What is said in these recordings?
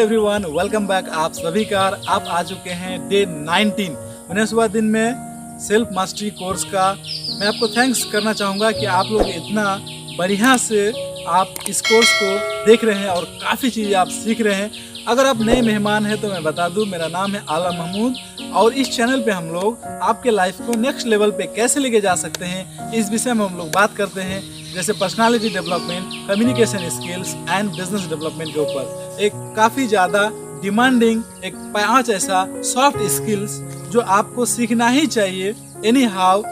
Everyone, welcome back. आप सभी का आप आ चुके हैं डे 19 19वां दिन में सेल्फ मास्टरी कोर्स का। मैं आपको थैंक्स करना चाहूँगा कि आप लोग इतना बढ़िया से आप इस कोर्स को देख रहे हैं और काफ़ी चीज़ें आप सीख रहे हैं। अगर आप नए मेहमान हैं तो मैं बता दूं, मेरा नाम है आला महमूद और इस चैनल पे हम लोग आपके लाइफ को नेक्स्ट लेवल पे कैसे लेके जा सकते हैं इस विषय में हम लोग बात करते हैं, जैसे personality development, communication skills and business development के ऊपर। एक काफ़ी ज़्यादा डिमांडिंग एक 5 ऐसा सॉफ्ट स्किल्स जो आपको सीखना ही चाहिए, एनी हाउ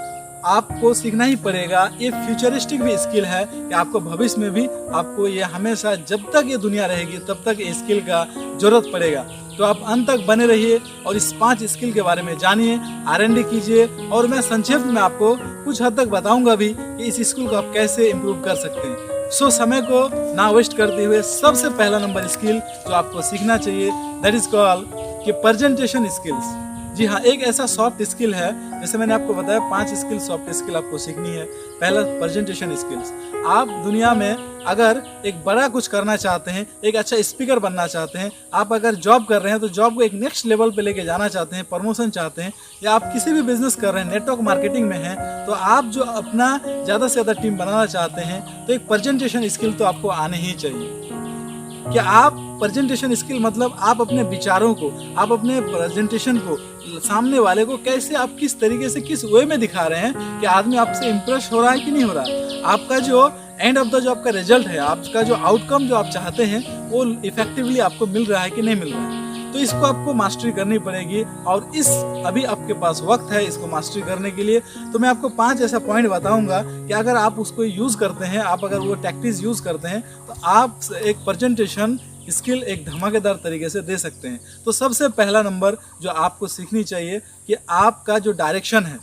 आपको सीखना ही पड़ेगा। ये फ्यूचरिस्टिक भी स्किल है कि आपको भविष्य में भी आपको ये हमेशा जब तक ये दुनिया रहेगी तब तक ये स्किल का जरूरत पड़ेगा। तो आप अंत तक बने रहिए और इस 5 स्किल के बारे में जानिए, R&D कीजिए और मैं संक्षेप में आपको कुछ हद तक बताऊंगा भी कि इस स्किल को आप कैसे इम्प्रूव कर सकते हैं। सो समय को ना वेस्ट करते हुए सबसे पहला नंबर स्किल जो आपको सीखना चाहिए दैट इज कॉल्ड कि प्रेजेंटेशन स्किल्स। जी हाँ, एक ऐसा सॉफ्ट स्किल है, जैसे मैंने आपको बताया 5 स्किल सॉफ्ट स्किल आपको सीखनी है। पहला प्रेजेंटेशन स्किल्स। आप दुनिया में अगर एक बड़ा कुछ करना चाहते हैं, एक अच्छा स्पीकर बनना चाहते हैं, आप अगर जॉब कर रहे हैं तो जॉब को एक नेक्स्ट लेवल पे लेके जाना चाहते हैं, प्रमोशन चाहते हैं, या आप किसी भी बिजनेस कर रहे हैं, नेटवर्क मार्केटिंग में हैं, तो आप जो अपना ज़्यादा से ज़्यादा टीम बनाना चाहते हैं तो एक प्रेजेंटेशन स्किल तो आपको आने ही चाहिए। कि आप प्रेजेंटेशन स्किल मतलब आप अपने विचारों को, आप अपने प्रेजेंटेशन को सामने वाले को कैसे, आप किस तरीके से, किस वे में दिखा रहे हैं कि आदमी आपसे इम्प्रेस हो रहा है कि नहीं हो रहा है। आपका जो एंड ऑफ द जो आपका रिजल्ट है, आपका जो आउटकम जो आप चाहते हैं वो इफेक्टिवली आपको मिल रहा है कि नहीं मिल रहा है। तो इसको आपको मास्टरी करनी पड़ेगी और अभी आपके पास वक्त है इसको मास्टरी करने के लिए। तो मैं आपको 5 ऐसा पॉइंट बताऊंगा कि अगर आप उसको यूज़ करते हैं, आप अगर वो टैक्टिक्स यूज़ करते हैं तो आप एक प्रेजेंटेशन स्किल एक धमाकेदार तरीके से दे सकते हैं। तो सबसे पहला नंबर जो आपको सीखनी चाहिए कि आपका जो डायरेक्शन है,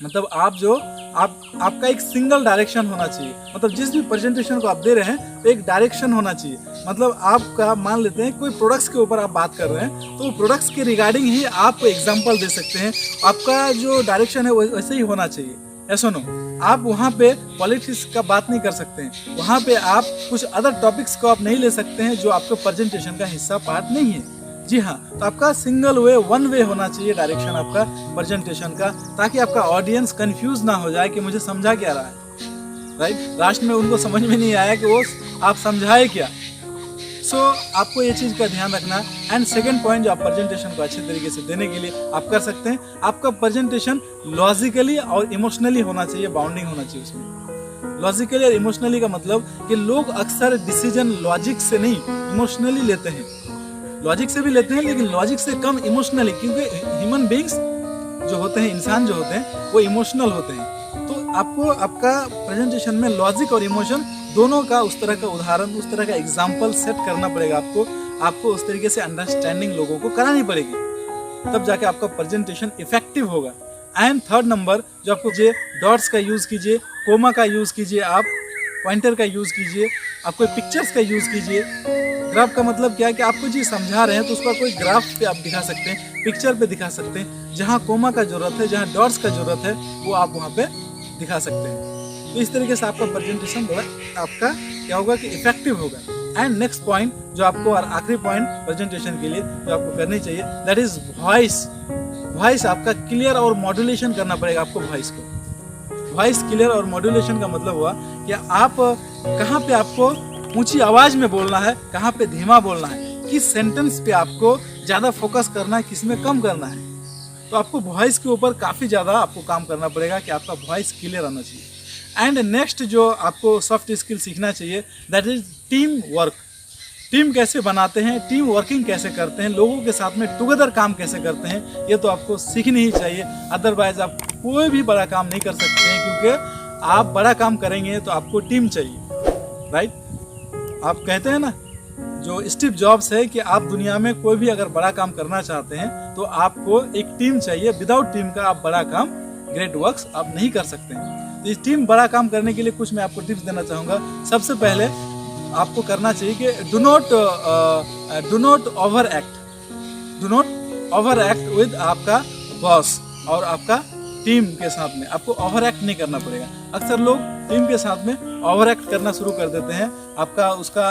मतलब आपका एक सिंगल डायरेक्शन होना चाहिए। मतलब जिस भी प्रेजेंटेशन को आप दे रहे हैं तो एक डायरेक्शन होना चाहिए। मतलब आपका मान लेते हैं कोई प्रोडक्ट्स के ऊपर आप बात कर रहे हैं तो प्रोडक्ट्स के रिगार्डिंग ही आप एग्जांपल दे सकते हैं। आपका जो डायरेक्शन है वैसे ही होना चाहिए। ऐसा नो आप वहाँ पे पॉलिटिक्स का बात नहीं कर सकते हैं, वहाँ पे आप कुछ अदर टॉपिक्स को आप नहीं ले सकते हैं जो आपके प्रेजेंटेशन का हिस्सा पार्ट नहीं है। जी हाँ, तो आपका सिंगल वे, वन वे होना चाहिए डायरेक्शन आपका प्रेजेंटेशन का, ताकि आपका ऑडियंस कंफ्यूज ना हो जाए कि मुझे समझा क्या रहा है, राइट। लास्ट में उनको समझ में नहीं आया कि वो आप समझाए क्या। सो आपको ये चीज़ का ध्यान रखना। एंड सेकंड पॉइंट जो आप प्रेजेंटेशन को अच्छे तरीके से देने के लिए आप कर सकते हैं, आपका प्रेजेंटेशन लॉजिकली और इमोशनली होना चाहिए, बाउंडिंग होना चाहिए उसमें। लॉजिकली और इमोशनली का मतलब कि लोग अक्सर डिसीजन लॉजिक से नहीं इमोशनली लेते हैं। लॉजिक से भी लेते हैं लेकिन लॉजिक से कम इमोशनली, क्योंकि ह्यूमन बीइंग्स जो होते हैं, इंसान जो होते हैं वो इमोशनल होते हैं। तो आपको आपका प्रेजेंटेशन में लॉजिक और इमोशन दोनों का उस तरह का उदाहरण, उस तरह का एग्जाम्पल सेट करना पड़ेगा आपको उस तरीके से अंडरस्टैंडिंग लोगों को करानी पड़ेगी, तब जाके आपका प्रेजेंटेशन इफेक्टिव होगा। एंड थर्ड नंबर जो आपको डॉट्स का यूज़ कीजिए, कोमा का यूज़ कीजिए, आप पॉइंटर का यूज़ कीजिए, आप कोई पिक्चर्स का यूज़ कीजिए। ग्राफ का मतलब क्या है कि आपको जी समझा रहे हैं तो उसका कोई ग्राफ पे आप दिखा सकते हैं, पिक्चर पे दिखा सकते हैं। जहाँ कोमा का जरूरत है, जहाँ डॉट्स का जरूरत है वो आप वहाँ पे दिखा सकते हैं। तो इस तरीके से आपका प्रेजेंटेशन थोड़ा आपका क्या होगा कि इफेक्टिव होगा। एंड नेक्स्ट पॉइंट जो आपको, और आखिरी पॉइंट प्रेजेंटेशन के लिए जो आपको करनी चाहिए दैट इज वॉइस आपका क्लियर और मॉड्यूलेशन करना पड़ेगा आपको। वॉइस क्लियर और मॉड्यूलेशन का मतलब हुआ कि आप कहाँ पे आपको ऊंची आवाज में बोलना है, कहाँ पे धीमा बोलना है, किस सेंटेंस पे आपको ज्यादा फोकस करना है, किस में कम करना है। तो आपको वॉइस के ऊपर काफी ज्यादा आपको काम करना पड़ेगा कि आपका वॉइस क्लियर आना चाहिए। एंड नेक्स्ट जो आपको सॉफ्ट स्किल सीखना चाहिए that is team work. Team कैसे बनाते हैं, टीम वर्किंग कैसे करते हैं, लोगों के साथ में टुगेदर काम कैसे करते हैं, ये तो आपको सीखनी ही चाहिए। अदरवाइज आप कोई भी बड़ा काम नहीं कर सकते हैं, क्योंकि आप बड़ा काम करेंगे तो आपको टीम चाहिए, राइट। आप कहते हैं ना, जो स्टीव जॉब्स है कि आप दुनिया में कोई भी अगर बड़ा काम करना चाहते हैं तो आपको एक टीम चाहिए। विदाउट टीम का आप बड़ा काम, ग्रेट वर्क्स आप नहीं कर सकते हैं। तो इस टीम बड़ा काम करने के लिए कुछ मैं आपको टिप्स देना चाहूँगा। सबसे पहले आपको करना चाहिए कि do not over act with आपका बॉस और आपका टीम के साथ में आपको ओवर एक्ट नहीं करना पड़ेगा। अक्सर लोग टीम के साथ में ओवर एक्ट करना शुरू कर देते हैं, आपका उसका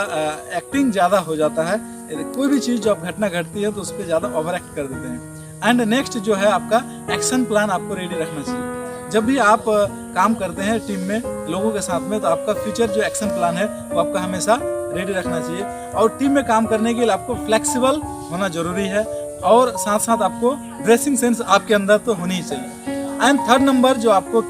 एक्टिंग ज़्यादा हो जाता है। कोई भी चीज़ जो घटना घटती है तो उस पर ज़्यादा ओवर एक्ट कर देते हैं। एंड नेक्स्ट जो है आपका एक्शन प्लान आपको रेडी रखना चाहिए। जब भी आप काम करते हैं टीम में लोगों के साथ में, तो आपका फ्यूचर जो एक्शन प्लान है वो आपका हमेशा रेडी रखना चाहिए। और टीम में काम करने के लिए आपको फ्लेक्सिबल होना जरूरी है, और साथ साथ आपको ड्रेसिंग सेंस आपके अंदर तो होनी ही चाहिए। एंड थर्ड नंबर जो आपको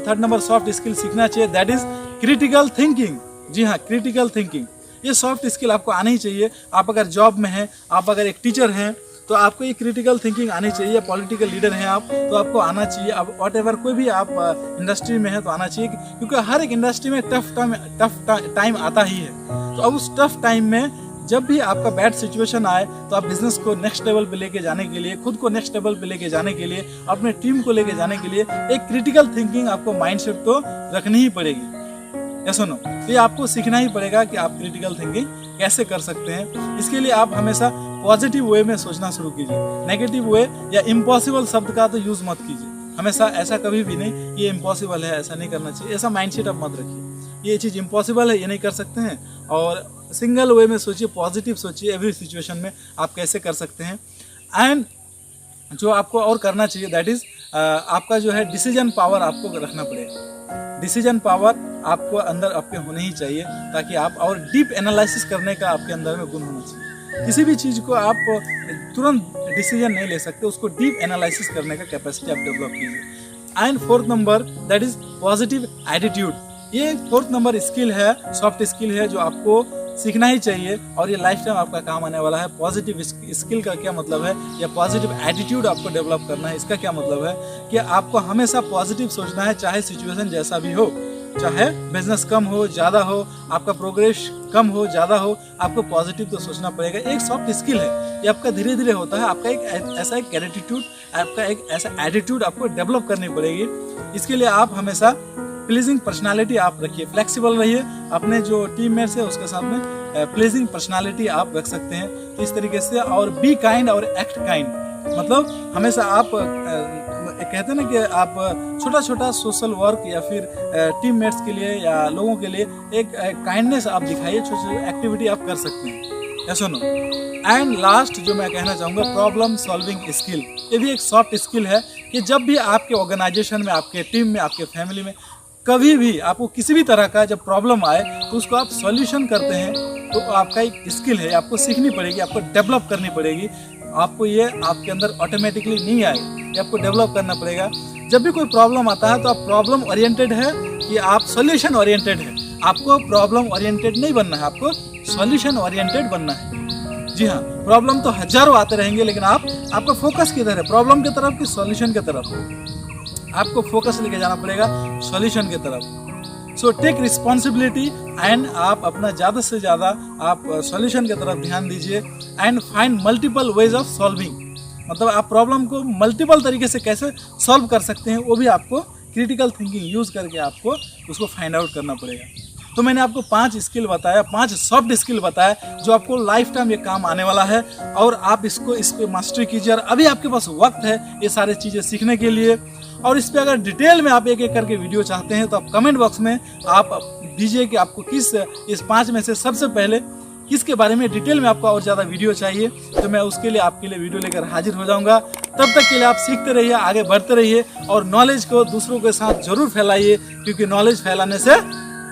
थर्ड नंबर सॉफ्ट स्किल सीखना चाहिए, दैट इज क्रिटिकल थिंकिंग। जी हाँ, क्रिटिकल थिंकिंग, ये सॉफ्ट स्किल आपको आनी ही चाहिए। आप अगर जॉब में हैं, आप अगर एक टीचर हैं, तो आपको ये क्रिटिकल थिंकिंग आनी चाहिए। पॉलिटिकल लीडर हैं आप, तो आपको आना चाहिए। अब वॉट एवर कोई भी आप इंडस्ट्री में है तो आना चाहिए, क्योंकि हर एक इंडस्ट्री में टफ टाइम आता ही है। तो अब उस टफ टाइम में जब भी आपका बैड सिचुएशन आए, तो आप बिजनेस को नेक्स्ट लेवल पे लेके जाने के लिए, खुद को नेक्स्ट लेवल पे लेके जाने के लिए, अपने टीम को लेके जाने के लिए एक क्रिटिकल थिंकिंग आपको माइंडसेट तो रखनी ही पड़ेगी। ऐसा नो, ये आपको सीखना ही पड़ेगा कि आप क्रिटिकल थिंकिंग कैसे कर सकते हैं। इसके लिए आप हमेशा पॉजिटिव वे में सोचना शुरू कीजिए। नेगेटिव वे या इम्पॉसिबल शब्द का तो यूज मत कीजिए हमेशा। ऐसा कभी भी नहीं, ये इम्पॉसिबल है, ऐसा नहीं करना चाहिए, ऐसा माइंडसेट आप मत रखिए। ये चीज़ इम्पॉसिबल है, ये नहीं कर सकते हैं। और सिंगल वे में सोचिए, पॉजिटिव सोचिए, एवरी सिचुएशन में आप कैसे कर सकते हैं। एंड जो आपको और करना चाहिए, दैट इज आपका जो है डिसीजन पावर आपको रखना पड़ेगा। डिसीजन पावर आपको अंदर आपके होने ही चाहिए, ताकि आप और डीप एनालिसिस करने का आपके अंदर में गुण होना चाहिए। किसी भी चीज़ को आप तुरंत डिसीजन नहीं ले सकते, उसको डीप एनालिसिस करने का कैपेसिटी आप डेवलप कीजिए। And fourth number, that is positive attitude. ये फोर्थ नंबर स्किल है, सॉफ्ट स्किल है, जो आपको सीखना ही चाहिए और ये लाइफ टाइम आपका काम आने वाला है। पॉजिटिव स्किल का क्या मतलब है, या पॉजिटिव एटीट्यूड आपको डेवलप करना है। इसका क्या मतलब है कि आपको हमेशा पॉजिटिव सोचना है, चाहे सिचुएशन जैसा भी हो, चाहे बिजनेस कम हो ज़्यादा हो, आपका प्रोग्रेस कम हो ज़्यादा हो, आपको पॉजिटिव तो सोचना पड़ेगा। एक सॉफ्ट स्किल है, ये आपका धीरे धीरे होता है। आपका एक ऐसा एक एटीट्यूड, आपका एक ऐसा एटीट्यूड आपको डेवलप करनी पड़ेगी। इसके लिए आप हमेशा प्लीजिंग पर्सनालिटी आप रखिए, फ्लेक्सिबल रहिए। अपने जो टीममेट्स है उसके साथ में प्लीजिंग पर्सनालिटी आप रख सकते हैं। तो इस तरीके से, और बी काइंड और एक्ट काइंड, मतलब हमेशा आप कहते हैं ना कि आप छोटा छोटा सोशल वर्क या फिर टीममेट्स के लिए या लोगों के लिए एक काइंडनेस आप दिखाइए। छोटी छोटी एक्टिविटी आप कर सकते हैं, ऐसा नो। एंड लास्ट जो मैं कहना चाहूँगा, प्रॉब्लम सॉल्विंग स्किल। ये भी एक सॉफ्ट स्किल है कि जब भी आपके ऑर्गेनाइजेशन में, आपके टीम में, आपके फैमिली में कभी भी आपको किसी भी तरह का जब प्रॉब्लम आए, तो उसको आप सॉल्यूशन करते हैं, तो आपका एक स्किल है, आपको सीखनी पड़ेगी, आपको डेवलप करनी पड़ेगी। आपको ये आपके अंदर ऑटोमेटिकली नहीं आएगी, ये आपको डेवलप करना पड़ेगा। जब भी कोई प्रॉब्लम आता है तो आप प्रॉब्लम ओरिएंटेड है कि आप सॉल्यूशन ओरिएंटेड है। आपको प्रॉब्लम ओरिएंटेड नहीं बनना है, आपको सॉल्यूशन ओरिएंटेड बनना है। जी हाँ, प्रॉब्लम तो हजारों आते रहेंगे, लेकिन आपका फोकस किधर है, प्रॉब्लम की तरफ कि सॉल्यूशन की तरफ? आपको फोकस लेके जाना पड़ेगा सॉल्यूशन की तरफ। सो टेक रिस्पॉन्सिबिलिटी एंड आप अपना ज़्यादा से ज़्यादा आप सॉल्यूशन की तरफ ध्यान दीजिए। And find multiple ways of solving, मतलब आप प्रॉब्लम को मल्टीपल तरीके से कैसे सॉल्व कर सकते हैं, वो भी आपको क्रिटिकल थिंकिंग यूज़ करके आपको उसको फाइंड आउट करना पड़ेगा। तो मैंने आपको 5 स्किल बताया, 5 सॉफ्ट स्किल बताया, जो आपको लाइफ टाइम ये काम आने वाला है, और आप इसको मास्टरी कीजिए। और अभी आपके पास वक्त है ये सारी चीज़ें सीखने के लिए। और इस पे अगर डिटेल में आप एक एक करके वीडियो चाहते हैं, तो आप कमेंट बॉक्स में आप दीजिए कि आपको इस 5 में से सबसे पहले किसके बारे में डिटेल में आपको और ज़्यादा वीडियो चाहिए, तो मैं उसके लिए आपके लिए वीडियो लेकर हाजिर हो जाऊंगा। तब तक के लिए आप सीखते रहिए, आगे बढ़ते रहिए, और नॉलेज को दूसरों के साथ जरूर फैलाइए, क्योंकि नॉलेज फैलाने से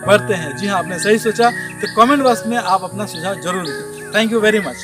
बढ़ते हैं। जी हाँ, आपने सही सोचा। तो कमेंट बॉक्स में आप अपना सुझाव जरूर दें। Thank you very much.